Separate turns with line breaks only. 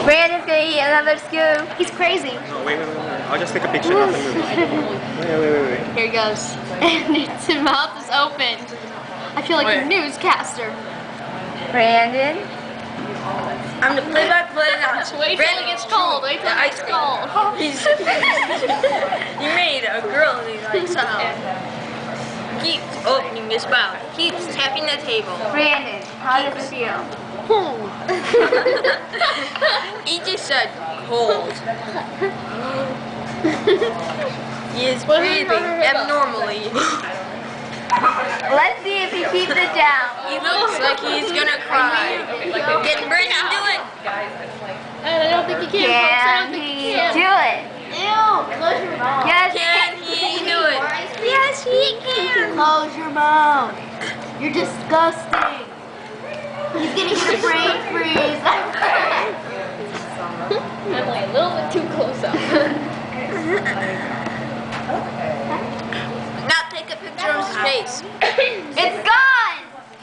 Brandon's gonna eat another scoop.
He's crazy.
No, wait. I'll just take a picture, not the movie. Wait.
Here he goes. And his mouth is open. I feel like a newscaster.
Brandon.
I'm the play-by-play announcer.
Wait till it gets cold. Wait till it gets cold.
He made a girly like sound. Keeps opening his mouth. Keeps tapping the table.
Brandon, how does it feel?
He just said cold. He is breathing abnormally.
Let's see if he keeps it down.
He looks like he's gonna cry. Get Brandon, do it.
I don't think he can. Folks. I don't think he can.
Do it.
Ew! Close your mouth.
Yes.
Can he do it? Yes, he can.
Close your mouth. You're disgusting. He's getting the brain freeze. I'm like a little bit too close up.
Now take a picture of his face.